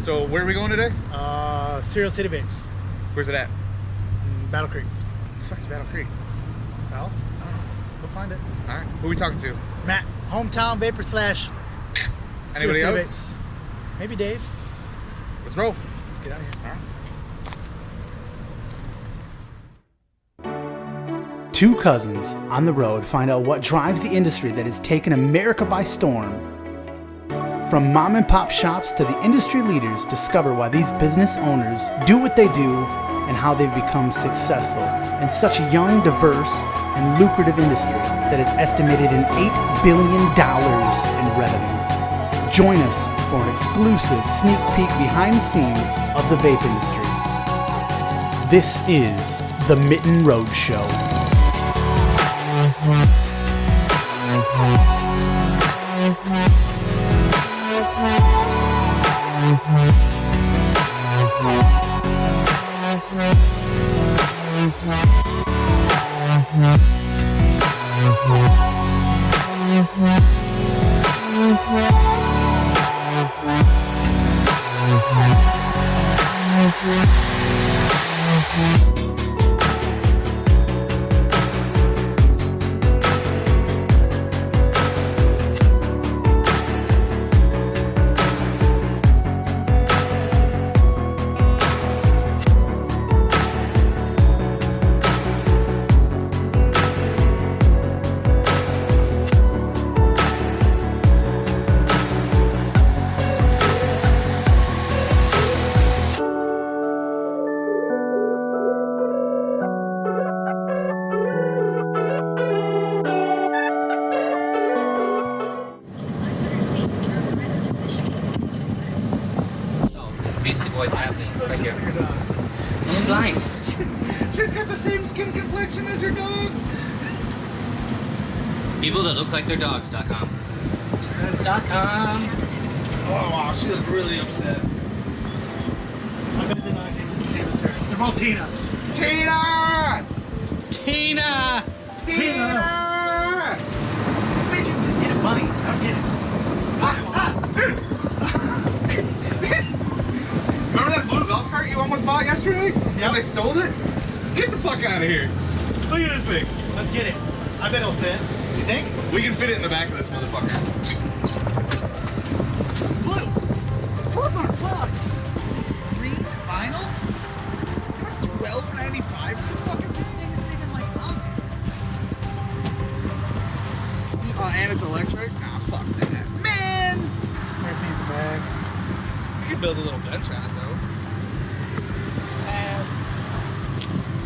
So where are we going today? Searles City Vapes. Where's it at? Battle Creek. Fuck's Battle Creek. South? I don't know. Go find it. All right. Who are we talking to? Matt, hometown vapor slash Anybody Searles else? City Vapes. Maybe Dave. Let's roll. Let's get out of here. All right. Two cousins on the road find out what drives the industry that has taken America by storm. From mom and pop shops to the industry leaders, discover why these business owners do what they do and how they've become successful in such a young, diverse, and lucrative industry that is estimated in $8 billion in revenue. Join us for an exclusive sneak peek behind the scenes of the vape industry. This is the Mitten Road Show. Beastie Boys happening right here. I'm blind. She's got the same skin complexion as her dog. People that look like their dogs.com. .com. Oh wow, she looked really upset. I bet they're not the same as hers. They're both Tina. Tina! Tina! Tina! I bet you didn't get it money. I don't get it. Remember that blue golf cart you almost bought yesterday? Yeah. And they sold it? Get the fuck out of here. Look at this thing. Let's get it. I bet it'll fit. You think? We can fit it in the back of this motherfucker. Blue. $12 green vinyl. What's $12.95? This fucking Thing is big and like Oh, and it's electric? Nah, fuck that. Man! Smash me in the back. You could build a little bench on it though.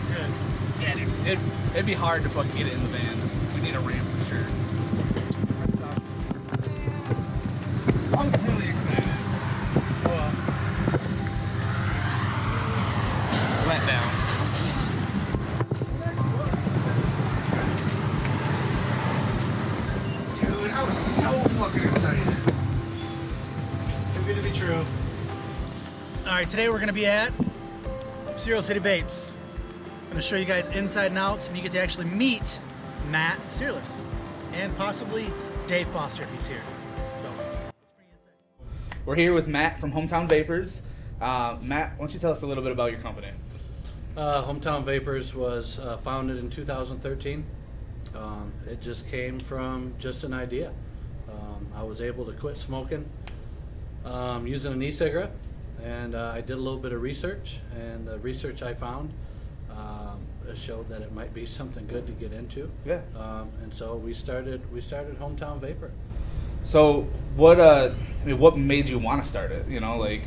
Good. Yeah, dude. It'd be hard to fucking get it in the van. We need a ramp for sure. That sucks. I'm really excited. Oh well. Let down. Dude, I was so fucking excited. Too good to be true. All right, today we're going to be at Searles City Vapes. I'm going to show you guys inside and outs, and you get to actually meet Matt Searles and possibly Dave Foster if he's here. So let's bring you inside. We're here with Matt from Hometown Vapors. Matt, why don't you tell us a little bit about your company? Hometown Vapors was founded in 2013. It just came from just an idea. I was able to quit smoking using an e-cigarette, and I did a little bit of research, and the research I found showed that it might be something good to get into. Yeah. And so we started Hometown Vapor. So what what made you want to start it? You know, like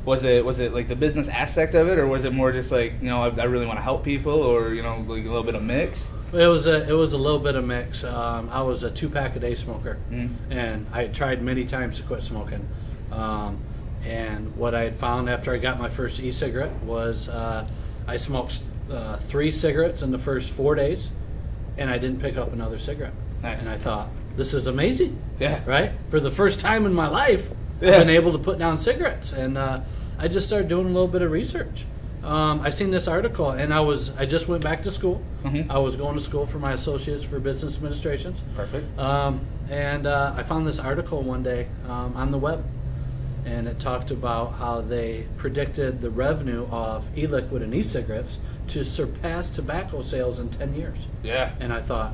was it like the business aspect of it, or was it more just like, you know, I really want to help people, or, you know, like a little bit of mix? It was a little bit of mix. I was a 2-pack a day smoker, and I had tried many times to quit smoking. And what I had found after I got my first e-cigarette was I smoked 3 cigarettes in the first 4 days, and I didn't pick up another cigarette. Nice. And I thought, this is amazing. Yeah. Right? For the first time in my life, Yeah. I've been able to put down cigarettes. And I just started doing a little bit of research. I seen this article, and I just went back to school. Mm-hmm. I was going to school for my associates for business administrations. Perfect. And I found this article one day on the web, and it talked about how they predicted the revenue of e-liquid and e-cigarettes to surpass tobacco sales in 10 years. Yeah. And I thought,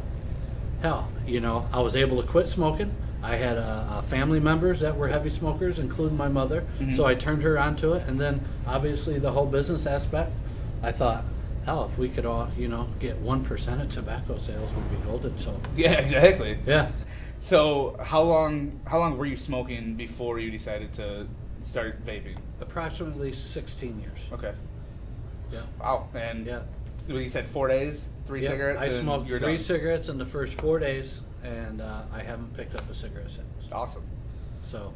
hell, you know, I was able to quit smoking. I had family members that were heavy smokers, including my mother, so I turned her onto it. And then, obviously, the whole business aspect, I thought, hell, if we could all, you know, get 1% of tobacco sales, we'd be golden. So Yeah, exactly. yeah. So how long were you smoking before you decided to start vaping? Approximately 16 years. Okay. Yeah. Wow. And Yeah. so you said 4 days, three Yeah, cigarettes. I and smoked you're 3 done. cigarettes in the first 4 days, and I haven't picked up a cigarette since. Awesome. So,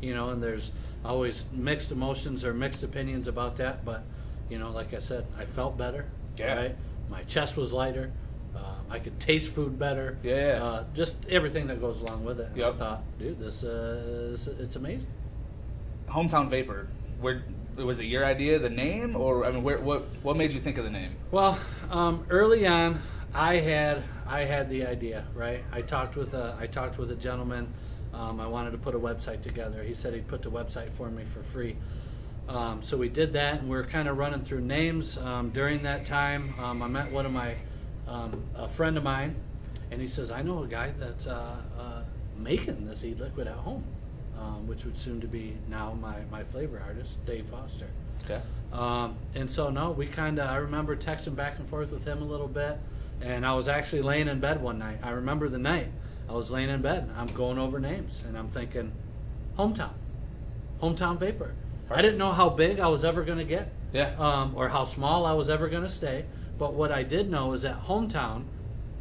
you know, and there's always mixed emotions or mixed opinions about that, but, you know, like I said, I felt better. Yeah. Right? My chest was lighter. I could taste food better. Yeah. Just everything that goes along with it. And Yep. I thought, dude, this it's amazing. Hometown Vapor. Where was it your idea, the name, or I mean, what made you think of the name? Well, early on, I had the idea, right? I talked with a gentleman. I wanted to put a website together. He said he'd put the website for me for free. So we did that, and we were kind of running through names. During that time, I met one of my a friend of mine, and he says, I know a guy that's making this e-liquid at home, which would soon to be now my flavor artist, Dave Foster. Okay. And so, no, I remember texting back and forth with him a little bit, and I was actually laying in bed one night. I remember the night. I was laying in bed, I'm going over names, and I'm thinking, Hometown Vapor. I didn't know how big I was ever going to get, or how small I was ever going to stay, but what I did know is that Hometown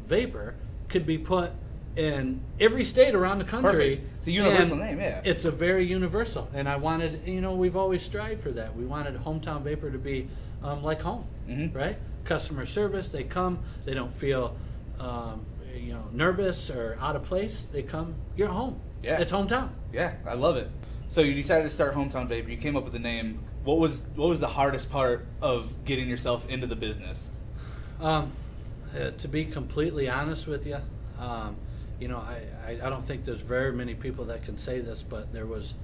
Vapor could be put in every state around the country. Perfect. It's a universal and name, yeah. It's a very universal, and I wanted, you know, we've always strived for that. We wanted Hometown Vapor to be like home, right? Customer service, they come, they don't feel, you know, nervous or out of place. They come, you're home. Yeah. It's hometown. Yeah, I love it. So you decided to start Hometown Vapor. You came up with the name. What was the hardest part of getting yourself into the business? To be completely honest with you, you know, I don't think there's very many people that can say this, but there was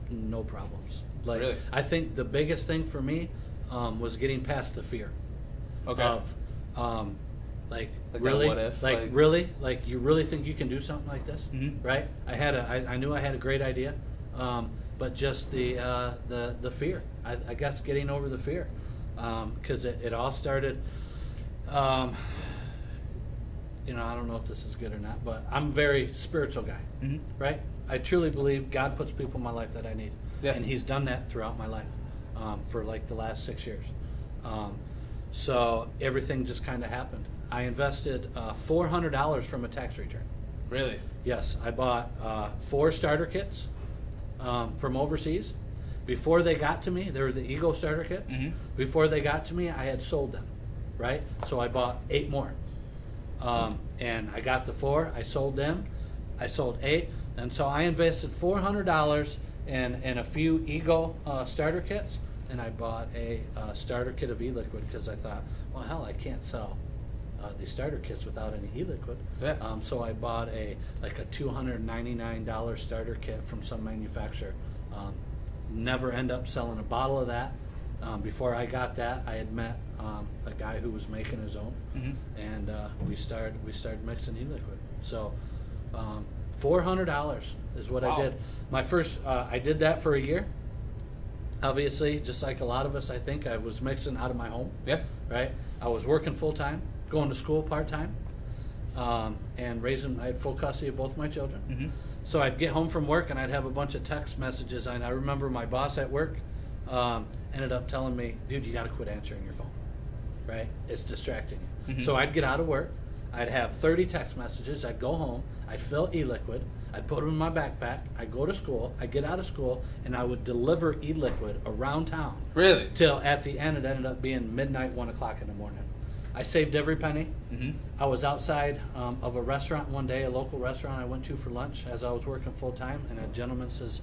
no problems. Like, Really? I think the biggest thing for me was getting past the fear Okay. of like Like that really, what if, like like- really, like you really think you can do something like this, Mhm. right? I knew I had a great idea, but just the fear. I guess getting over the fear, because it all started. You know, I don't know if this is good or not, but I'm a very spiritual guy, right? I truly believe God puts people in my life that I need, Yeah. and He's done that throughout my life for like the last 6 years. So everything just kind of happened. I invested $400 from a tax return. Really? Yes, I bought 4 starter kits from overseas. Before they got to me, they were the Ego starter kits. Before they got to me, I had sold them, right? So I bought 8 more. And I got the 4, I sold them, I sold 8, and so I invested $400 in a few Ego starter kits, and I bought a starter kit of e-liquid because I thought, well, hell, I can't sell these starter kits without any e-liquid. Yeah. So I bought a $299 starter kit from some manufacturer. Never end up selling a bottle of that. Before I got that, I had met a guy who was making his own, and we started mixing e-liquid. So $400 is what Wow. I did. My first, I did that for a year. Obviously, just like a lot of us, I think I was mixing out of my home. Yeah. Right. I was working full time, going to school part time, and raising. I had full custody of both my children. So I'd get home from work and I'd have a bunch of text messages. And I remember my boss at work ended up telling me, "Dude, you got to quit answering your phone. Right? It's distracting you." So I'd get out of work. I'd have 30 text messages. I'd go home. I'd fill e-liquid. I'd put them in my backpack. I'd go to school. I'd get out of school, and I would deliver e-liquid around town. Really? Till at the end, it ended up being midnight, 1 o'clock in the morning. I saved every penny. I was outside of a restaurant one day, a local restaurant I went to for lunch as I was working full time, and a gentleman says,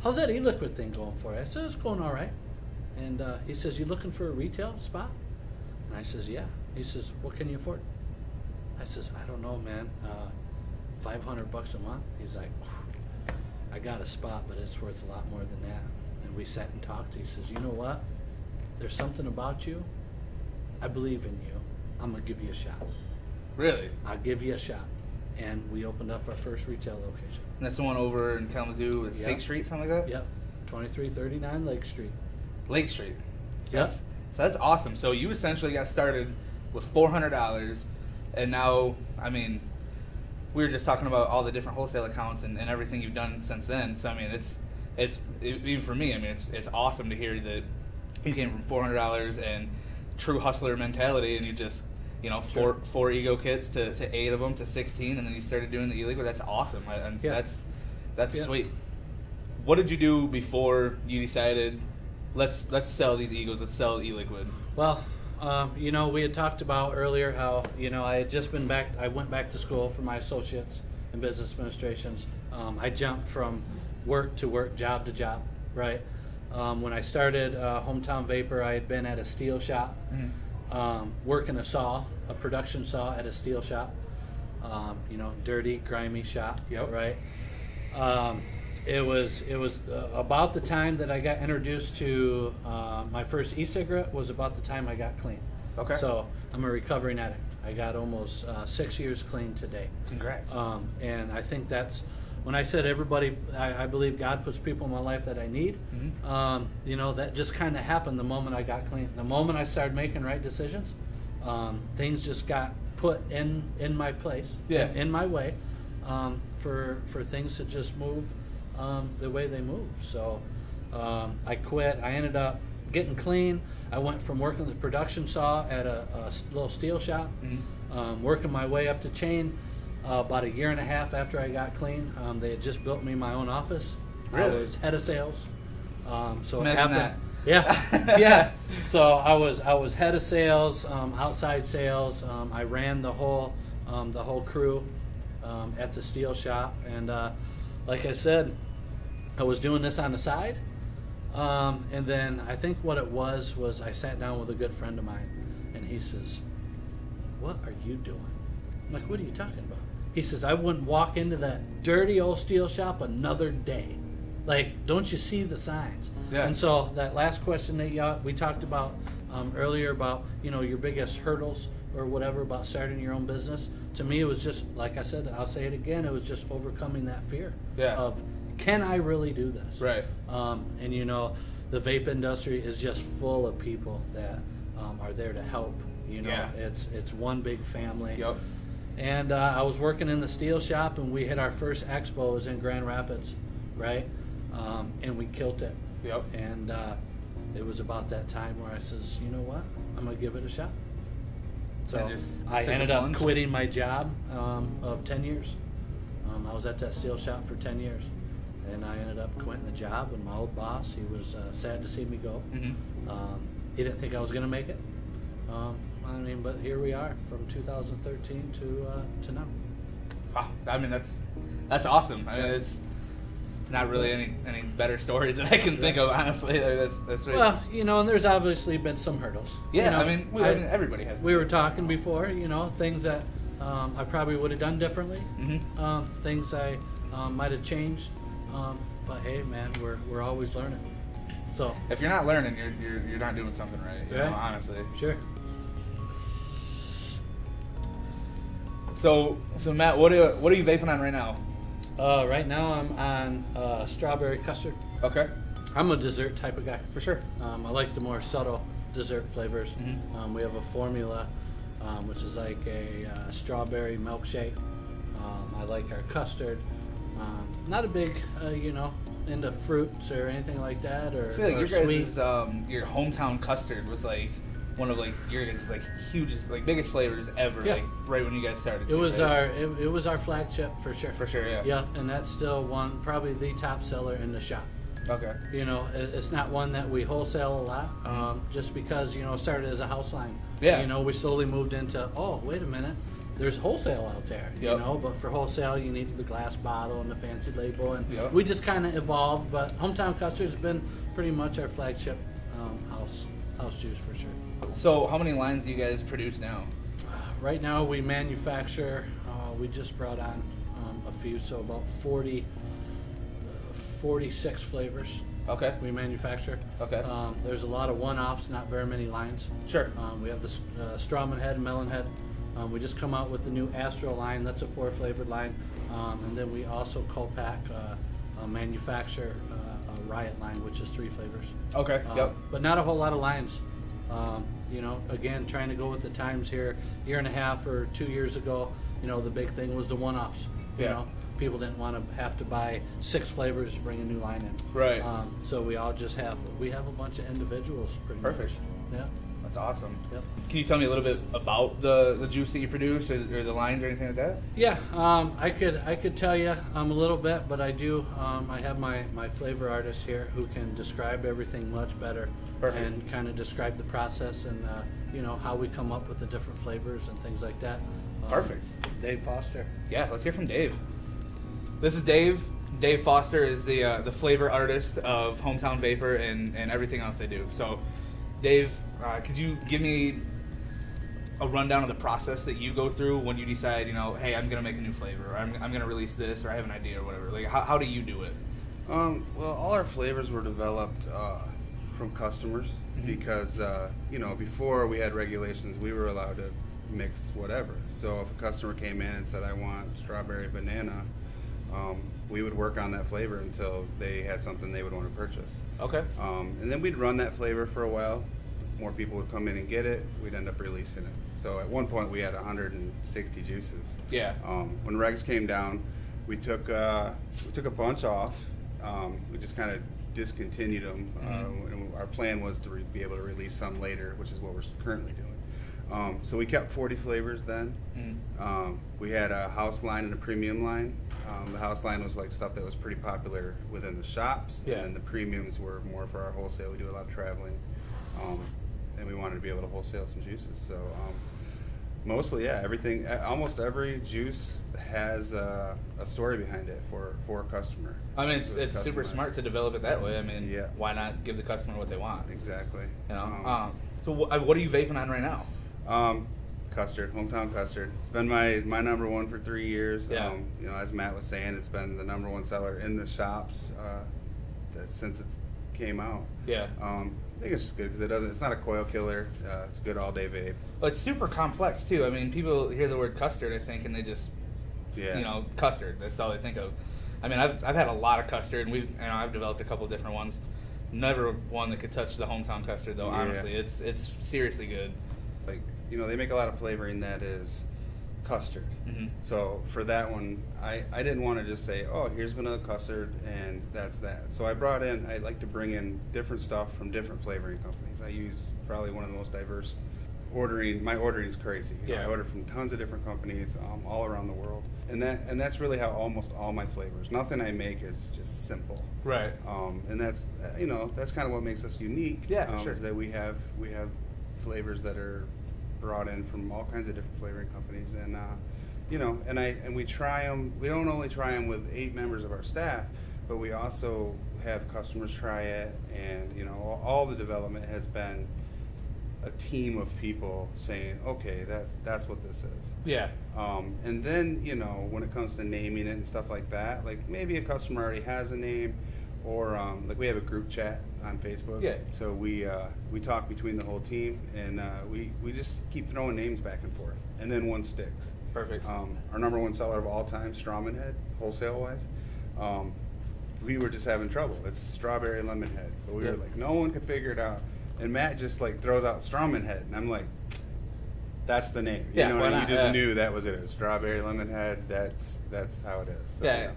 "How's that e-liquid thing going for you?" I said, "It's going all right." And he says, "You looking for a retail spot?" And I says, "Yeah." He says, "What can you afford?" I says, "I don't know, man. $500 a month." He's like, I got a spot, but it's worth a lot more than that. And we sat and talked. He says, you know what? There's something about you. I believe in you. I'm going to give you a shot. Really? I'll give you a shot. And we opened up our first retail location. And that's the one over in Kalamazoo with Yep. State Street, something like that? Yep. 2339 Lake Street. Lake Street. Yep. So that's awesome. So you essentially got started with $400, and now, I mean, we were just talking about all the different wholesale accounts and everything you've done since then. So I mean, it's even for me. I mean, it's awesome to hear that you came from $400 and true hustler mentality, and you just Sure. four ego kits to 8 of them to 16, and then you started doing the e-liquid. That's awesome. Yeah. That's Yeah. sweet. What did you do before you decided let's sell these egos, let's sell e-liquid? Well, we had talked about earlier how, I had just been back, I went back to school for my associates in business administrations. I jumped from work to work, job to job, right? When I started Hometown Vapor, I had been at a steel shop, working a production saw at a steel shop, dirty, grimy shop, Yep. right? It was about the time that I got introduced to my first e-cigarette was about the time I got clean. Okay. So I'm a recovering addict. I got almost 6 years clean today. Congrats. And I think that's when I said everybody. I believe God puts people in my life that I need. That just kind of happened the moment I got clean. The moment I started making right decisions, things just got put in my place, Yeah. in my way, for things to just move the way they move. So I quit. I ended up getting clean. I went from working the production saw at a little steel shop, working my way up to chain. About a year and a half after I got clean, they had just built me my own office. Really? I was head of sales. So Imagine it happened. that. Yeah, yeah. So I was head of sales, outside sales. I ran the whole crew at the steel shop, and like I said, I was doing this on the side. And then I think what it was I sat down with a good friend of mine, and he says, "What are you doing?" I'm like, "What are you talking about?" He says, "I wouldn't walk into that dirty old steel shop another day. Like, don't you see the signs?" Yeah. And so that last question that we talked about earlier about, your biggest hurdles or whatever about starting your own business, to me it was just, like I said, I'll say it again, it was just overcoming that fear of, can I really do this? Right. And the vape industry is just full of people that are there to help. Yeah. It's one big family. Yep. And I was working in the steel shop, and we hit our first Expo. It was in Grand Rapids, right? And we killed it. Yep. And it was about that time where I says, you know what? I'm going to give it a shot. So And just I took ended the up plunge? quitting my job of 10 years. I was at that steel shop for 10 years. And I ended up quitting the job, and my old boss, he was sad to see me go. He didn't think I was going to make it. But here we are from 2013 to now. Wow. I mean, that's awesome. I mean, it's not really any better stories that I can think of, honestly. That's really, Well, and there's obviously been some hurdles. yeah. I mean, everybody has. We were talking before, things that I probably would have done differently. Things I might have changed. But hey, man, we're always learning. So If you're not learning, you're not doing something right. You know, honestly. Sure. So Matt, what are you vaping on right now? Right now I'm on strawberry custard. Okay. I'm a dessert type of guy. For sure. I like the more subtle dessert flavors. We have a formula, which is like a strawberry milkshake. I like our custard. Not a big, into fruits or anything like that, or I feel like or your sweet. guys' your hometown custard was like one of like your guys' like hugest, like biggest flavors ever. Yeah. Like right when you guys started. It was right? it was our flagship for sure. For sure, yeah. Yeah, and that's still probably the top seller in the shop. Okay. It's not one that we wholesale a lot, just because it started as a house line. Yeah. We slowly moved into, oh, wait a minute, there's wholesale out there. Yep. But for wholesale you needed the glass bottle and the fancy label, and Yep. we just kind of evolved. But Hometown Custard's been pretty much our flagship house juice for sure. So how many lines do you guys produce now? Right now we manufacture. We just brought on a few, so about 40 46 flavors Okay. we manufacture. Okay. There's a lot of one-offs, not very many lines. Sure. We have the strawman head, melon head. We just come out with the new Astro line. That's a 4-flavored line. And then we also co-pack, manufacture a Riot line, which is 3 flavors. Okay. Yep. But not a whole lot of lines. You know, again, trying to go with the times here. Year and a half or 2 years ago, you know, the big thing was the one-offs. You Yeah. know, people didn't want to have to buy 6 flavors to bring a new line in. Right. So we all just have a bunch of individuals pretty Perfect. much. Yeah. That's awesome. Yep. Can you tell me a little bit about the juice that you produce, or the lines, or anything like that? Yeah, I could tell you a little bit, but I do. I have my flavor artist here who can describe everything much better. Perfect. And kind of describe the process and you know, how we come up with the different flavors and things like that. Perfect. Dave Foster. Yeah, let's hear from Dave. This is Dave. Dave Foster is the flavor artist of Hometown Vapor and everything else they do. So, Dave, could you give me a rundown of the process that you go through when you decide, you know, hey, I'm going to make a new flavor, or I'm going to release this, or I have an idea or whatever? Like, how do you do it? Well, all our flavors were developed from customers because, you know, before we had regulations, we were allowed to mix whatever. So if a customer came in and said, I want strawberry banana, we would work on that flavor until they had something they would want to purchase. Okay. And then we'd run that flavor for a while. More people would come in and get it. We'd end up releasing it. So at one point we had 160 juices. Yeah. When regs came down, we took a bunch off. We just kind of discontinued them. And our plan was to be able to release some later, which is what we're currently doing. So we kept 40 flavors then. We had a house line and a premium line. The house line was like stuff that was pretty popular within the shops, Yeah. and then the premiums were more for our wholesale. We do a lot of traveling, and we wanted to be able to wholesale some juices. So mostly, yeah, everything, almost every juice has a story behind it for a customer. I mean, It was it's super customized. smart to develop it that way. I mean, Yeah. why not give the customer what they want? Exactly. You know. So what are you vaping on right now? Custard, hometown custard. It's been my number one for 3 years. Yeah. You know, as Matt was saying, it's been the number one seller in the shops since it came out. Yeah. I think it's just good because it's not a coil killer. It's a good all day vape. Well, it's super complex too. I mean, people hear the word custard, I think, and they just, Yeah. you know, custard. That's all they think of. I mean, I've had a lot of custard, and I've developed a couple different ones. Never one that could touch the hometown custard, though. Yeah. Honestly, it's seriously good. Like, you know, they make a lot of flavoring that is custard. So for that one, I didn't want to just say, oh, here's vanilla custard and that's that. So I like to bring in different stuff from different flavoring companies. I use probably one of the most diverse my ordering is crazy. Yeah. I order from tons of different companies all around the world. And that's really how almost all my flavors. Nothing I make is just simple. Right. And that's that's kind of what makes us unique. Yeah, sure. Is that we have flavors that are brought in from all kinds of different flavoring companies, and we try them. We don't only try them with 8 members of our staff, but we also have customers try it, and you know, all the development has been a team of people saying, okay, that's what this is. Yeah. And then, you know, when it comes to naming it and stuff like that, like maybe a customer already has a name, or like we have a group chat on Facebook. Yeah. So we talk between the whole team, and we just keep throwing names back and forth, and then one sticks. Perfect. Our number one seller of all time, Strawman Head, wholesale wise, we were just having trouble. It's strawberry lemon head, but we were like, no one could figure it out. And Matt just like throws out Strawman Head, and I'm like, that's the name. You Yeah, know why what I mean? not? You just Yeah. knew that was it. It was strawberry lemon head. That's how it is. So, Yeah.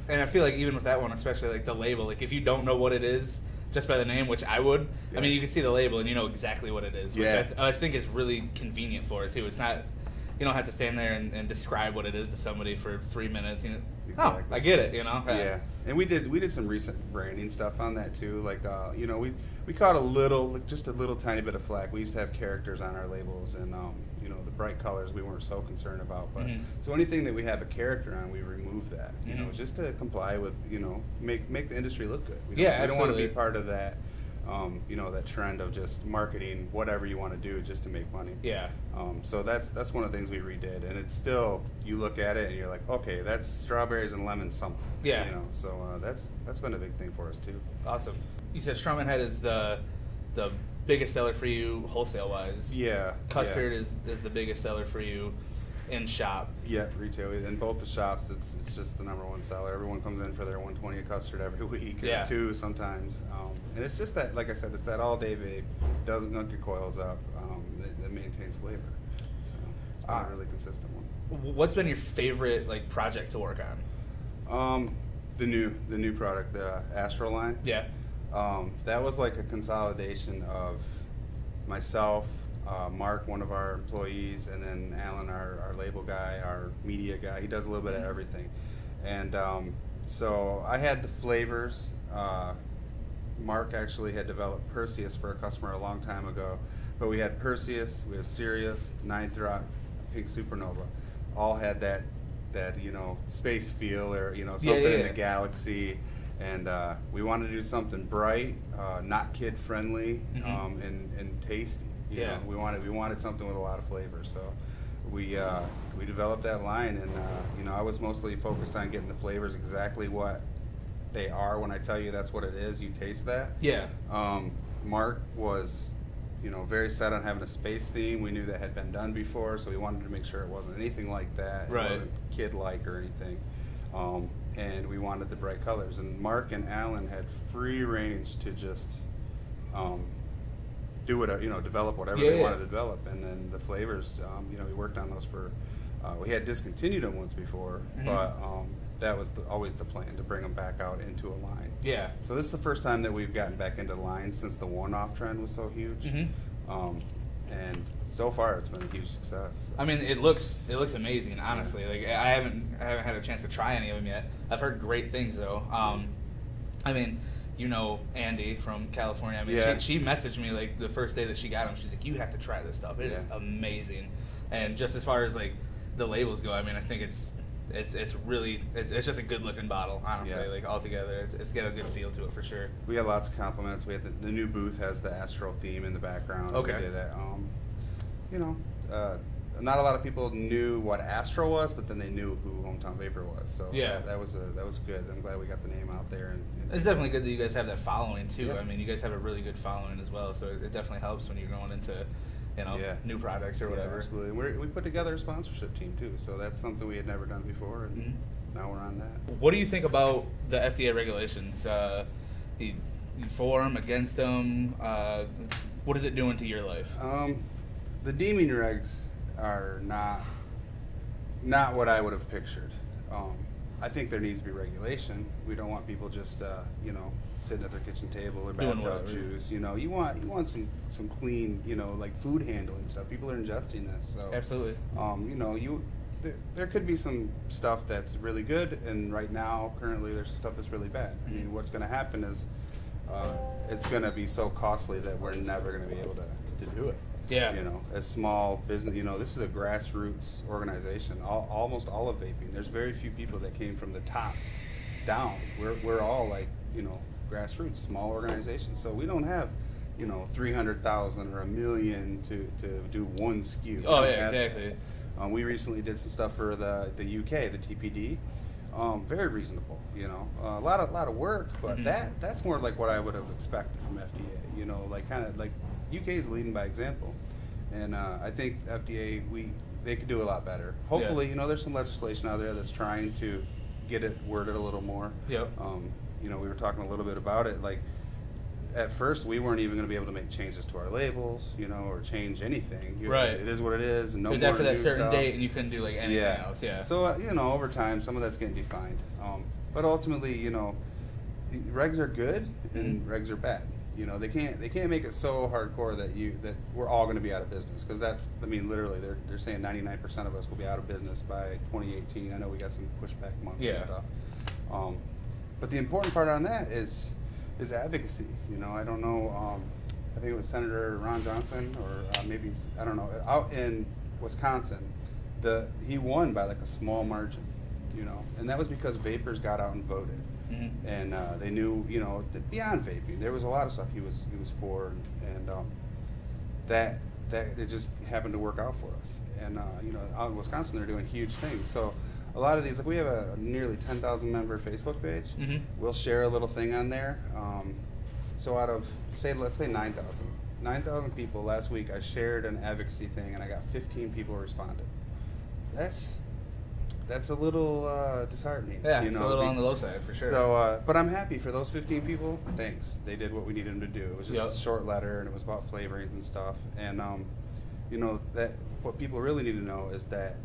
And I feel like even with that one, especially like the label, like if you don't know what it is just by the name, which I would, Yeah. I mean, you can see the label and you know exactly what it is, which Yeah. I think is really convenient for it too. It's not, you don't have to stand there and describe what it is to somebody for 3 minutes. You know, Exactly. oh, I get it. You know. Yeah, and we did some recent branding stuff on that too. Like, you know, we caught just a little tiny bit of flack. We used to have characters on our labels, and you know, the bright colors we weren't so concerned about. But so anything that we have a character on, we remove that. You know, just to comply with, you know, make the industry look good. We don't want to be absolutely. part of that You know, that trend of just marketing whatever you want to do just to make money. Yeah. So that's one of the things we redid, and it's still, you look at it and you're like, okay, that's strawberries and lemons something. Yeah. You know, so that's been a big thing for us too. Awesome. You said Strawman Head is the biggest seller for you wholesale wise. Yeah. Custard is the biggest seller for you in shop. Yeah, retail. In both the shops, it's just the number one seller. Everyone comes in for their 120 of custard every week, or Yeah. two sometimes. And it's just that, like I said, it's that all-day vape. Doesn't gunk your coils up. It maintains flavor. So it's been a really consistent one. What's been your favorite like project to work on? The new product, the Astro line. Yeah. That was like a consolidation of myself, Mark, one of our employees, and then Alan, our label guy, our media guy. He does a little bit of everything. And so I had the flavors. Mark actually had developed Perseus for a customer a long time ago. But we had Perseus, we have Sirius, Ninth Drop, Pink Supernova. All had that you know, space feel, or you know, something in the galaxy. And we wanted to do something bright, not kid friendly, and tasty. You know, we wanted something with a lot of flavor. So we developed that line, and you know, I was mostly focused on getting the flavors exactly what they are. When I tell you that's what it is, you taste that. Yeah. Mark was, you know, very set on having a space theme. We knew that had been done before, so we wanted to make sure it wasn't anything like that. Right. It wasn't kid-like or anything. And we wanted the bright colors. And Mark and Alan had free range to just do whatever, you know, develop whatever they wanted to develop. And then the flavors, you know, we worked on those for, we had discontinued them once before, but that was always the plan, to bring them back out into a line. Yeah. So this is the first time that we've gotten back into lines since the one-off trend was so huge. And so far it's been a huge success. I mean, it looks amazing, honestly. Like I haven't had a chance to try any of them yet. I've heard great things though. I mean, you know Andy from California. I mean, she messaged me like the first day that she got them. She's like, "You have to try this stuff. It is amazing." And just as far as like the labels go, I mean, I think it's just a good looking bottle, honestly. Like altogether, it's got a good feel to it for sure. We had lots of compliments. We had the new booth has the Astro theme in the background. Okay. We did it. You know, not a lot of people knew what Astro was, but then they knew who Hometown Vapor was. So that was good. I'm glad we got the name out there. And it's definitely good that you guys have that following too. Yeah. I mean, you guys have a really good following as well, so it definitely helps when you're going into, you know, new products or whatever. Yeah, absolutely. We put together a sponsorship team too, so that's something we had never done before, and now we're on that. What do you think about the FDA regulations? You for them, against them? What is it doing to your life? The deeming regs are not what I would have pictured. I think there needs to be regulation. We don't want people just you know, sitting at their kitchen table or bathtub juice. You know, you want some clean, you know, like food handling stuff. People are ingesting this, so Absolutely. You know, there could be some stuff that's really good, and right now, currently, there's stuff that's really bad. I mean, what's going to happen is it's going to be so costly that we're never going to be able to do it. Yeah. You know, as small business, you know, this is a grassroots organization. Almost all of vaping. There's very few people that came from the top down. We're all like, you know, grassroots, small organizations. So we don't have, you know, 300,000 or $1 million to do one SKU. Oh yeah, exactly. We recently did some stuff for the UK, the TPD. Very reasonable, you know. A lot of work, but that's more like what I would have expected from FDA. You know, like kind of like UK is leading by example, and I think FDA they could do a lot better. Hopefully, you know, there's some legislation out there that's trying to get it worded a little more. Yep. You know, we were talking a little bit about it. Like at first, we weren't even going to be able to make changes to our labels, you know, or change anything. Right. It is what it is, and no It was more after that new certain stuff. date, and you couldn't do like anything else. Yeah. So you know, over time, some of that's getting defined. But ultimately, you know, regs are good and regs are bad. You know, they can't make it so hardcore that we're all going to be out of business, because that's, I mean, literally they're saying 99% of us will be out of business by 2018. I know we got some pushback months and stuff. But the important part on that is advocacy. You know, I don't know. I think it was Senator Ron Johnson, or maybe I don't know. Out in Wisconsin, he won by like a small margin. You know, and that was because vapors got out and voted. and they knew, you know, beyond vaping, there was a lot of stuff he was for, and that it just happened to work out for us. And you know, out in Wisconsin, they're doing huge things. So a lot of these, like we have a nearly 10,000 member Facebook page. We'll share a little thing on there. So out of let's say 9,000 people last week, I shared an advocacy thing, and I got 15 people responded. That's a little disheartening. Yeah, you it's know, a little on the low side for sure. So, but I'm happy for those 15 people. Thanks. They did what we needed them to do. It was just Yep. a short letter, and it was about flavorings and stuff. And you know, that what people really need to know is that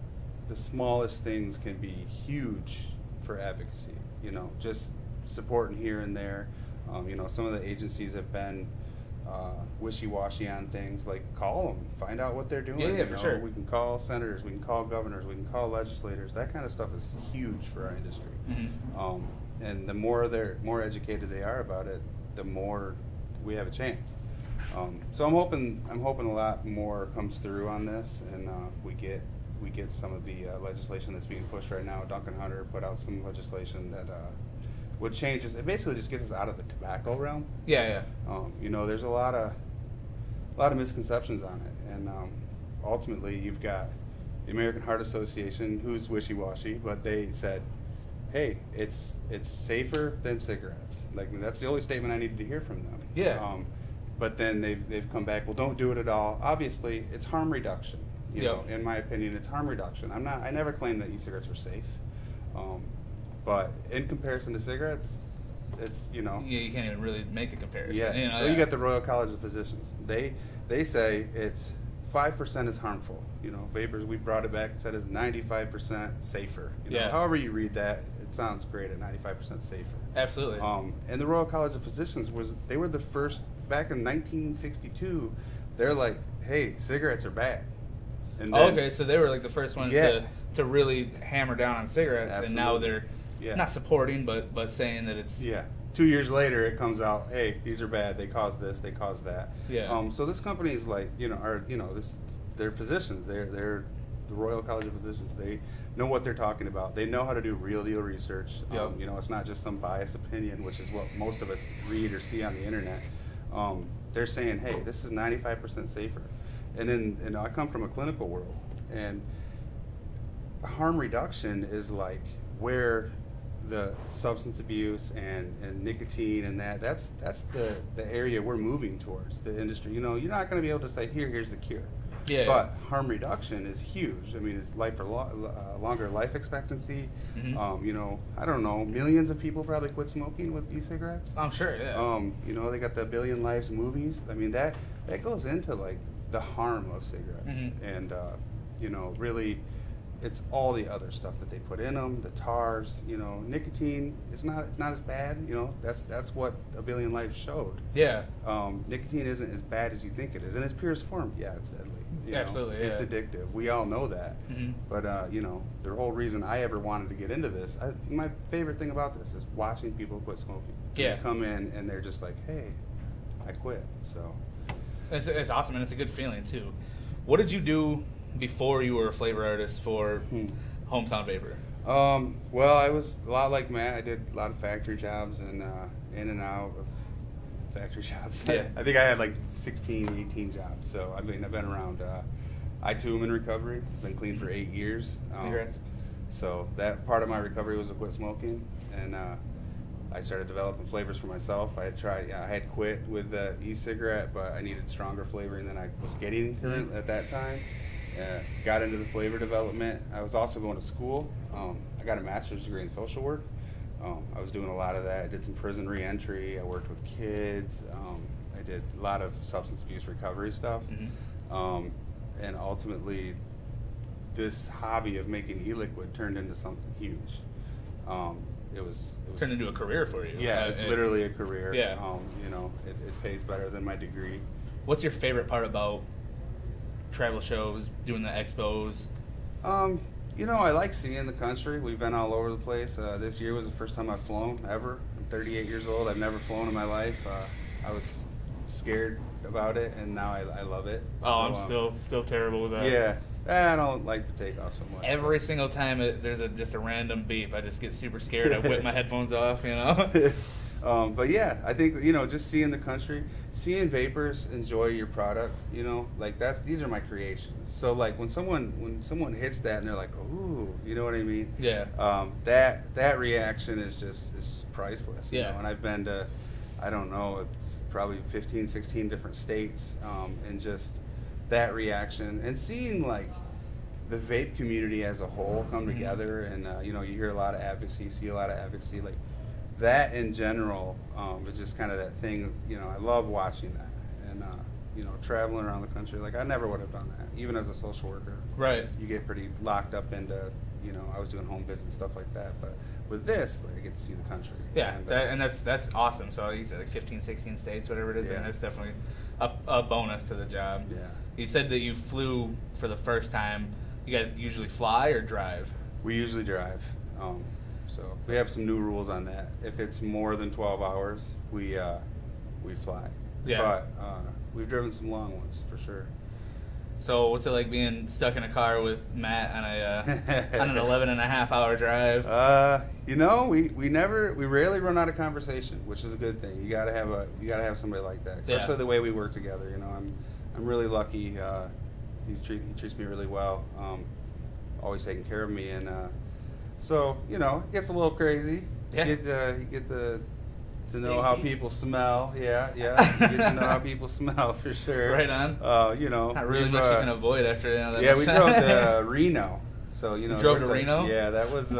the smallest things can be huge for advocacy. You know, just supporting here and there. You know, some of the agencies have been wishy-washy on things. Like, call them, find out what they're doing. Yeah, you for know? sure. We can call senators, we can call governors, we can call legislators. That kind of stuff is huge for our industry. And the more educated they are about it, the more we have a chance. So I'm hoping a lot more comes through on this, and we get some of the legislation that's being pushed right now. Duncan Hunter put out some legislation that would change us. It basically just gets us out of the tobacco realm. Yeah. You know, there's a lot of misconceptions on it, and ultimately you've got the American Heart Association, who's wishy-washy, but they said, hey, it's safer than cigarettes. Like, that's the only statement I needed to hear from them. Yeah. But then they've come back, well, don't do it at all. Obviously, it's harm reduction. You know, in my opinion, it's harm reduction. I never claimed that e-cigarettes were safe. But in comparison to cigarettes, it's, you know. Yeah, you can't even really make the comparison. Yeah. You know, Well, you got the Royal College of Physicians. They say it's 5% is harmful. You know, vapors, we brought it back and said it's 95% safer. You know, Yeah. however you read that, it sounds great at 95% safer. Absolutely. And the Royal College of Physicians they were the first, back in 1962, they're like, hey, cigarettes are bad. And then, okay, so they were like the first ones to really hammer down on cigarettes, Absolutely. and now they're Yeah. not supporting, but saying that it's Yeah. 2 years later, it comes out, hey, these are bad. They cause this. They cause that. Yeah. So this company is like, they're physicians. They're the Royal College of Physicians. They know what they're talking about. They know how to do real deal research. Yep. You know, it's not just some biased opinion, which is what most of us read or see on the internet. They're saying, hey, this is 95% safer. And I come from a clinical world, and harm reduction is like where the substance abuse and nicotine and that's the area we're moving towards, the industry. You know, you're not going to be able to say, here's the cure. Yeah. But harm reduction is huge. I mean, it's longer life expectancy. You know, I don't know, millions of people probably quit smoking with e-cigarettes. I'm sure. Yeah. You know, they got the Billion Lives movies. I mean, that goes into like the harm of cigarettes, and you know, really, it's all the other stuff that they put in them, the tars. You know, nicotine is not as bad. You know, that's what A Billion Lives showed. Yeah. Nicotine isn't as bad as you think it is. In its purest form, yeah, it's deadly. You know, Absolutely, it's yeah. addictive. We all know that. But you know, the whole reason I ever wanted to get into this, my favorite thing about this is watching people quit smoking. Yeah. They come in and they're just like, hey, I quit. So. It's awesome, and it's a good feeling too. What did you do before you were a flavor artist for Hometown Vapor? Well, I was a lot like Matt. I did a lot of factory jobs and in and out of factory jobs. Yeah. I think I had like 16, 18 jobs. So I mean, I've been around. I too am in recovery. Been clean for 8 years. Congrats. So that part of my recovery was to quit smoking, and I started developing flavors for myself. I had quit with the e-cigarette, but I needed stronger flavoring than I was getting at that time. Got into the flavor development. I was also going to school. I got a master's degree in social work. I was doing a lot of that. I did some prison reentry. I worked with kids. I did a lot of substance abuse recovery stuff. And ultimately, this hobby of making e-liquid turned into something huge. It was Turned into a career for you. Yeah, it's literally a career. Yeah. You know, it pays better than my degree. What's your favorite part about travel shows, doing the expos? You know, I like seeing the country. We've been all over the place. This year was the first time I've flown ever. I'm 38 years old. I've never flown in my life. I was scared about it, and now I love it. Oh, so, I'm still terrible with that. Yeah. I don't like the takeoff so much. Every single time there's just a random beep, I just get super scared. I whip my headphones off, you know. But yeah, I think, you know, just seeing the country, seeing vapors enjoy your product, you know, like these are my creations. So like when someone hits that and they're like, ooh, you know what I mean? Yeah. That reaction is priceless. You Yeah. know? And I've been to, I don't know, it's probably 15, 16 different states, and just that reaction and seeing like the vape community as a whole come together, and you know, you hear a lot of advocacy, see a lot of advocacy, like that in general. It's just kind of that thing, you know, I love watching that, and you know, traveling around the country, like I never would have done that, even as a social worker. Right. You get pretty locked up into, you know, I was doing home visits and stuff like that, but with this, like, I get to see the country. Yeah, and, that's awesome. So you said like 15, 16 states, whatever it is, Yeah. and that's definitely a bonus to the job. Yeah. You said that you flew for the first time. You guys usually fly or drive? We usually drive. So we have some new rules on that. If it's more than 12 hours, we fly. Yeah. But we've driven some long ones for sure. So what's it like being stuck in a car with Matt on on an 11.5-hour drive? You know, we rarely run out of conversation, which is a good thing. You gotta have somebody like that, especially the way we work together. You know, I'm really lucky. He treats me really well. Always taking care of me, and so you know, it gets a little crazy. Yeah. You get to know how people smell. Yeah. You get to know how people smell for sure. Right on. You know, Not really much you can avoid after that. Yeah, we drove to Reno. So you know, You drove to Reno? Yeah, that was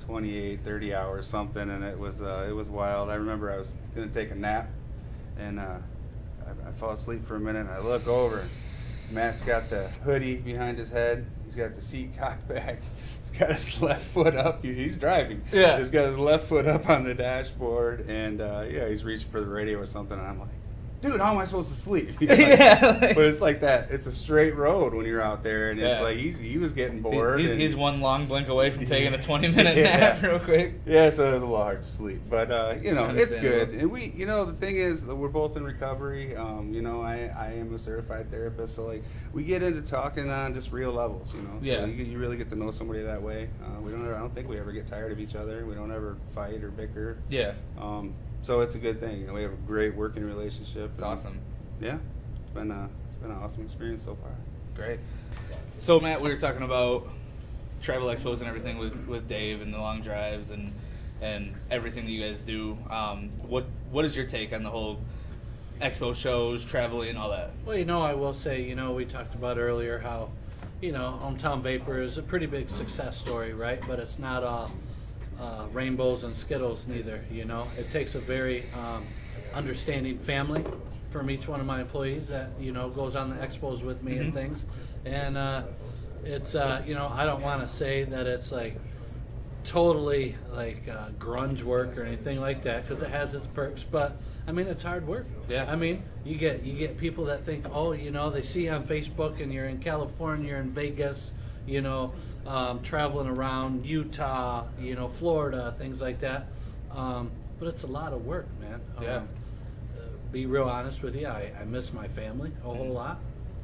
28, 30 hours something, and it was wild. I remember I was gonna take a nap, and I fall asleep for a minute. And I look over, and Matt's got the hoodie behind his head. He's got the seat cocked back. He's got his left foot up. He's driving. Yeah. He's got his left foot up on the dashboard, and he's reaching for the radio or something. And I'm like, dude, how am I supposed to sleep? Yeah, But it's like that. It's a straight road when you're out there, and it's Yeah. like he was getting bored. He's one long blink away from taking a 20-minute Yeah. nap real quick. Yeah, so it was a little hard to sleep, but you know, it's good. Understandable. And we, you know, the thing is, that we're both in recovery. You know, I am a certified therapist, so like we get into talking on just real levels. You know, so Yeah. you really get to know somebody that way. I don't think we ever get tired of each other. We don't ever fight or bicker. Yeah. So it's a good thing. You know, we have a great working relationship. It's awesome. Yeah, it's been an awesome experience so far. Great. So Matt, we were talking about travel expos and everything with Dave and the long drives and everything that you guys do. What is your take on the whole expo shows, traveling, all that? Well, you know, I will say, you know, we talked about earlier how, you know, Hometown Vapor is a pretty big success story, right? But it's not all rainbows and Skittles neither, you know. It takes a very understanding family from each one of my employees that, you know, goes on the expos with me and things. And it's, you know, I don't want to say that it's like totally like grunge work or anything like that, because it has its perks, but I mean, it's hard work. Yeah. I mean, you get people that think, oh, you know, they see you on Facebook and you're in California, you're in Vegas, you know, traveling around Utah, you know, Florida, things like that. But it's a lot of work, man. Yeah. Be real honest with you, I miss my family a whole lot,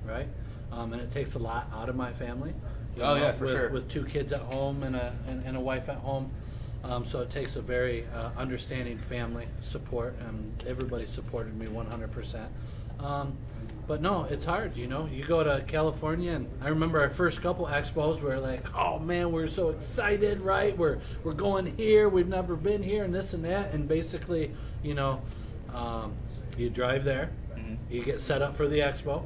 right? And it takes a lot out of my family. You Oh, know, yeah, for sure. With 2 kids at home and a wife at home. So it takes a very understanding family support, and everybody supported me 100%. But no, it's hard, you know. You go to California, and I remember our first couple expos, we're like, oh man, we're so excited, right? We're going here, we've never been here, and this and that. And basically, you know, you drive there, you get set up for the expo,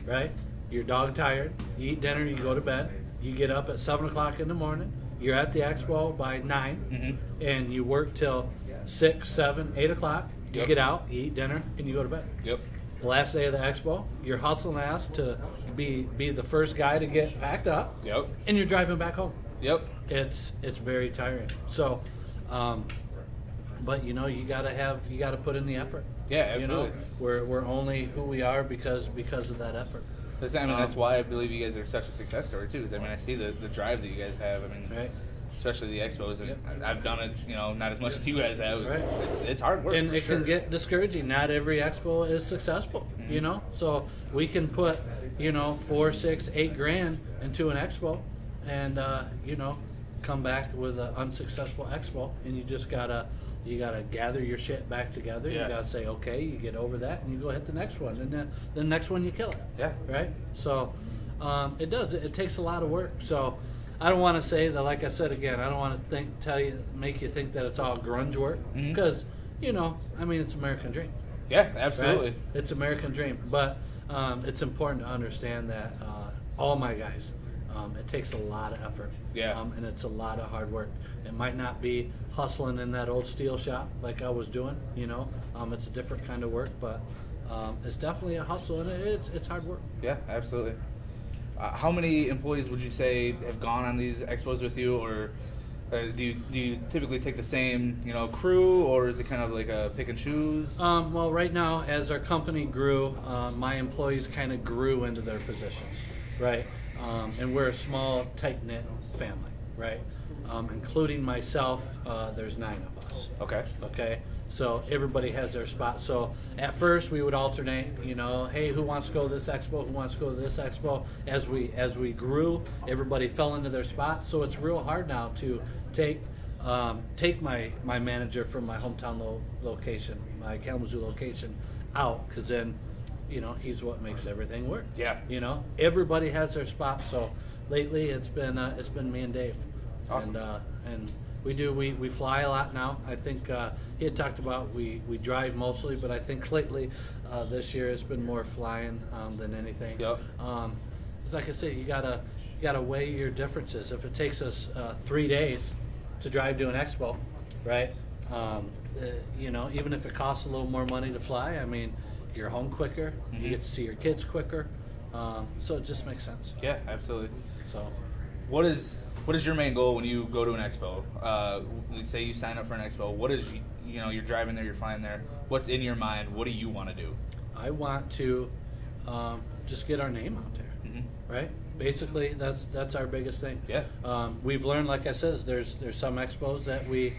right? You're dog tired, you eat dinner, you go to bed, you get up at 7 o'clock in the morning, you're at the expo by 9, and you work till 6, 7, 8 o'clock, you Yep. get out, you eat dinner, and you go to bed. Yep. The last day of the expo, you're hustling ass to be the first guy to get packed up, Yep. and you're driving back home. Yep. It's very tiring. So, but you know, you gotta put in the effort. Yeah, You know, absolutely. we're only who we are because of that effort. That's why I believe you guys are such a success story too. Because I mean, I see the drive that you guys have. I mean, Right. especially the expos. And Yep. I've done it, not as much as you guys have. Right. It's hard work. And for it sure. can get discouraging. Not every expo is successful, So we can put, 4, 6, 8 grand into an expo, and come back with an unsuccessful expo, and you just gotta gather your shit back together. Yeah. You gotta say, okay, you get over that, and you go hit the next one, and then the next one you kill it. Yeah. Right. So it does. It takes a lot of work. So I don't want to say that. Like I said again, I don't want to make you think that it's all grunge work, because it's American dream. Yeah, absolutely. Right? It's American dream, but it's important to understand that all my guys, it takes a lot of effort. Yeah. And it's a lot of hard work. It might not be hustling in that old steel shop like I was doing. It's a different kind of work, but it's definitely a hustle, and it's hard work. Yeah, absolutely. How many employees would you say have gone on these expos with you, or do you typically take the same crew, or is it kind of like a pick and choose? Well, right now, as our company grew, my employees kind of grew into their positions, right? And we're a small, tight-knit family, right? Including myself, there's 9 of us. Okay. Okay, so everybody has their spot. So at first we would alternate, hey, who wants to go to this expo? Who wants to go to this expo? As we grew, everybody fell into their spot. So it's real hard now to take my manager from my hometown location, my Kalamazoo location, out, because then he's what makes everything work. Yeah. Everybody has their spot. So lately it's been me and Dave. Awesome. And we fly a lot now. I think he had talked about we drive mostly, but I think lately this year it's been more flying than anything. Yep. It's like I say, you gotta weigh your differences. If it takes us 3 days to drive to an expo, right? Even if it costs a little more money to fly, I mean, you're home quicker. You get to see your kids quicker. So it just makes sense. Yeah, absolutely. So. What is your main goal when you go to an expo? Say you sign up for an expo. What is you're driving there, you're flying there. What's in your mind? What do you want to do? I want to just get our name out there, right? Basically, that's our biggest thing. Yeah. We've learned, like I said, there's some expos that we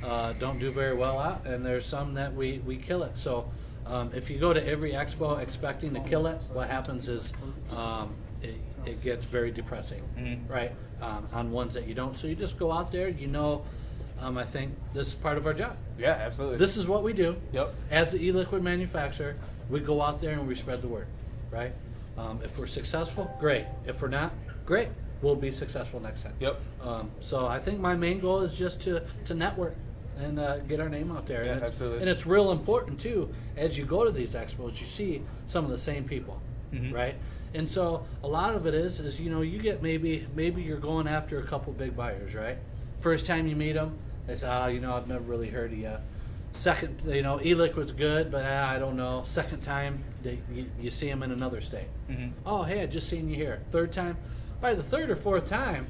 don't do very well at, and there's some that we kill it. So if you go to every expo expecting to kill it, what happens is it gets very depressing, right? On ones that you don't. So you just go out there, I think this is part of our job. Yeah, absolutely. This is what we do. Yep. As the e-liquid manufacturer, we go out there and we spread the word, right? If we're successful, great. If we're not, great. We'll be successful next time. Yep. So I think my main goal is just to network and get our name out there. Yeah, and absolutely. And it's real important too. As you go to these expos, you see some of the same people, right? And so a lot of it is you get maybe you're going after a couple big buyers, right? First time you meet them, they say, I've never really heard of you. Second, e-liquid's good, but I don't know. Second time, you see them in another state. Oh, hey, I just seen you here. Third time, by the third or fourth time,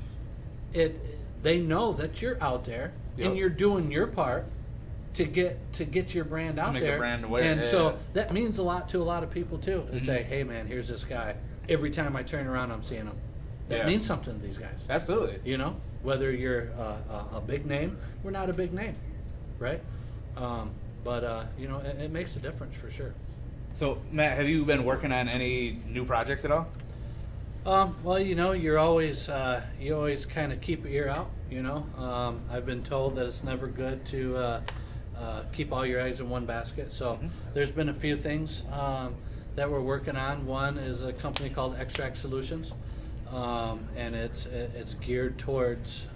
they know that you're out there and you're doing your part to get your brand out make there. the brand aware. And Yeah, so yeah. that means a lot to a lot of people too. To say, hey man, here's this guy. Every time I turn around, I'm seeing him. That Yeah. means something to these guys. Absolutely. Whether you're a big name, we're not a big name, right? But it makes a difference for sure. So, Matt, have you been working on any new projects at all? Well, you always kind of keep your ear out. I've been told that it's never good to keep all your eggs in one basket. So there's been a few things that we're working on. One is a company called Extract Solutions, and it's geared towards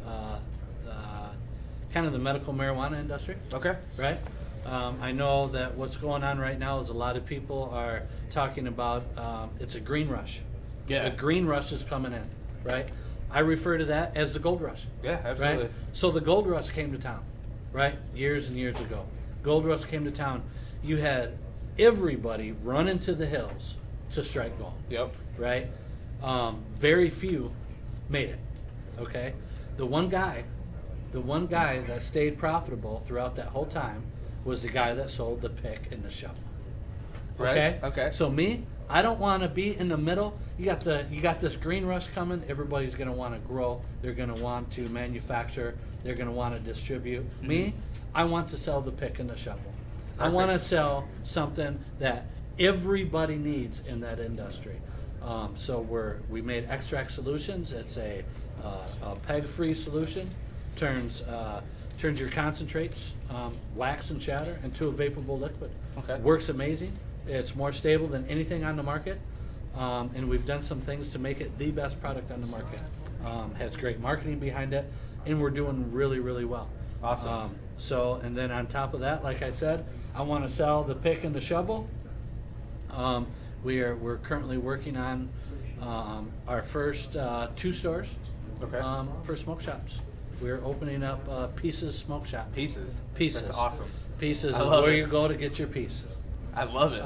kind of the medical marijuana industry. Okay. Right? I know that what's going on right now is a lot of people are talking about it's a green rush. Yeah. The green rush is coming in, right? I refer to that as the gold rush. Yeah, absolutely. Right? So the gold rush came to town, right? Years and years ago. Gold rush came to town. You had everybody run into the hills to strike gold. Yep. Right? Very few made it. Okay? The one guy that stayed profitable throughout that whole time was the guy that sold the pick and the shovel. Right. Okay? Okay. So me, I don't want to be in the middle. You got this green rush coming. Everybody's going to want to grow. They're going to want to manufacture. They're going to want to distribute. Me, I want to sell the pick and the shovel. I want to sell something that everybody needs in that industry. So we made extract solutions. It's a peg-free solution. Turns your concentrates, wax and shatter, into a vapable liquid. Okay. Works amazing. It's more stable than anything on the market, and we've done some things to make it the best product on the market. Has great marketing behind it, and we're doing really, really well. Awesome. And then on top of that, like I said, I want to sell the pick and the shovel. We're currently working on our first 2 stores for smoke shops. We're opening up Pieces Smoke Shop. Pieces. Pieces. That's awesome. Pieces I is love where it. you go to get your pieces. I love it.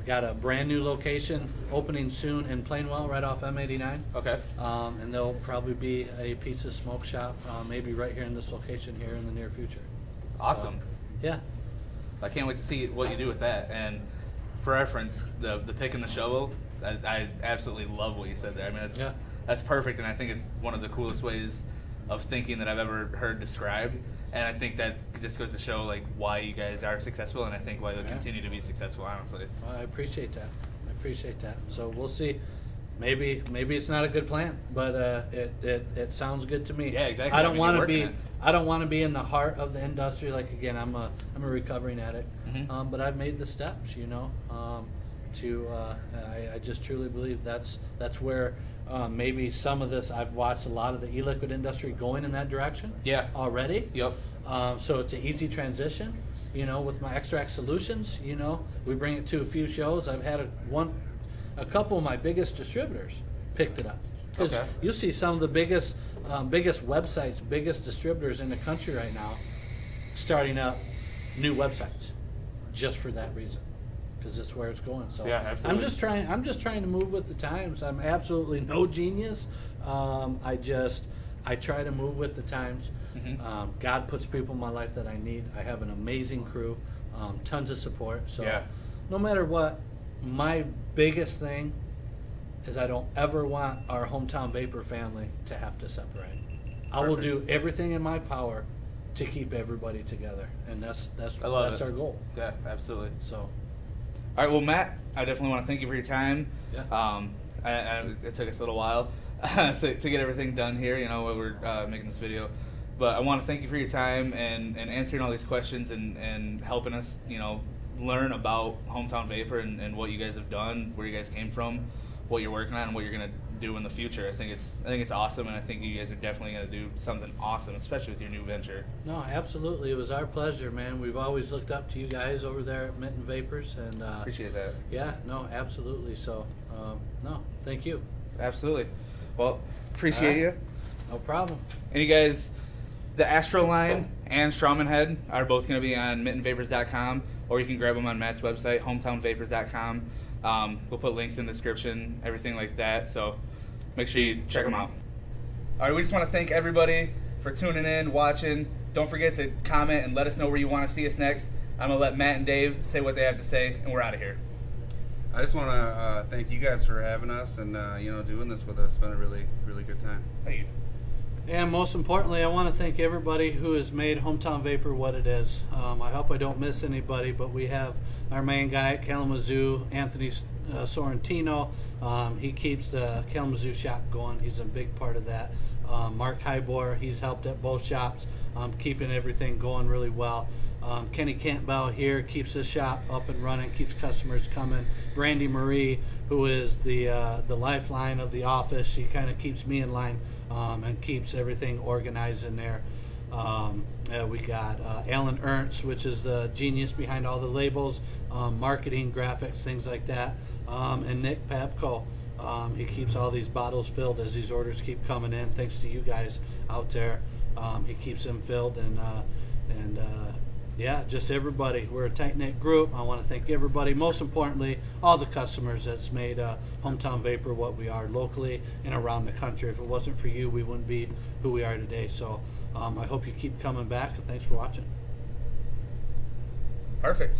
Got a brand new location opening soon in Plainwell, right off M89. Okay. And there'll probably be a pizza smoke shop, maybe right here in this location here in the near future. Awesome. Yeah. I can't wait to see what you do with that. And for reference, the pick and the shovel, I absolutely love what you said there. I mean, that's perfect, and I think it's one of the coolest ways of thinking that I've ever heard described. And I think that just goes to show like why you guys are successful, and I think why you'll continue to be successful. Honestly, Well, I appreciate that. So we'll see. Maybe it's not a good plan, but it sounds good to me. Yeah, exactly. I don't want to be. It. I don't want to be in the heart of the industry. Like again, I'm a recovering addict, but I've made the steps. I just truly believe that's where maybe some of this. I've watched a lot of the e-liquid industry going in that direction. Yeah. Already. Yep. So it's an easy transition. With my extract solutions, we bring it to a few shows. I've had a couple of my biggest distributors picked it up. Because you'll see some of the biggest websites, biggest distributors in the country right now starting up new websites just for that reason, because that's where it's going. So yeah, absolutely. I'm just trying to move with the times. I'm absolutely no genius. I try to move with the times. God puts people in my life that I need. I have an amazing crew, tons of support. So no matter what, my biggest thing is I don't ever want our hometown vapor family to have to separate. I will do everything in my power to keep everybody together, and that's our goal. Yeah, absolutely. So, all right, well, Matt, I definitely want to thank you for your time. Yeah. It took us a little while to get everything done here. While we're making this video, but I want to thank you for your time and answering all these questions and helping us, learn about hometown vapor and what you guys have done, where you guys came from, what you're working on, and what you're gonna do in the future. I think it's awesome, and I think you guys are definitely gonna do something awesome, especially with your new venture. No, absolutely, it was our pleasure, man. We've always looked up to you guys over there at Mitten Vapors, and Appreciate that. Yeah, no, absolutely. So, no, thank you. Absolutely. Well, appreciate you. No problem. And you guys, the Astro line and Strawman Head are both going to be on mittenvapors.com, or you can grab them on Matt's website, hometownvapors.com. We'll put links in the description, everything like that, so make sure you check them out. All right, we just want to thank everybody for tuning in, watching. Don't forget to comment and let us know where you want to see us next. I'm going to let Matt and Dave say what they have to say, and we're out of here. I just want to thank you guys for having us and doing this with us. It's been a really, really good time. Thank you. And most importantly, I want to thank everybody who has made Hometown Vapor what it is. I hope I don't miss anybody, but we have our main guy at Kalamazoo, Anthony Sorrentino. He keeps the Kalamazoo shop going. He's a big part of that. Mark Hybor, he's helped at both shops, keeping everything going really well. Kenny Campbell here keeps his shop up and running, keeps customers coming. Brandy Marie, who is the lifeline of the office, she kind of keeps me in line and keeps everything organized in there. We got Alan Ernst, which is the genius behind all the labels, marketing, graphics, things like that. And Nick Pavko, he keeps all these bottles filled as these orders keep coming in. Thanks to you guys out there, he keeps them filled, and yeah, just everybody. We're a tight-knit group. I want to thank everybody. Most importantly, all the customers that's made Hometown Vapor what we are locally and around the country. If it wasn't for you, we wouldn't be who we are today. So I hope you keep coming back, and thanks for watching. Perfect.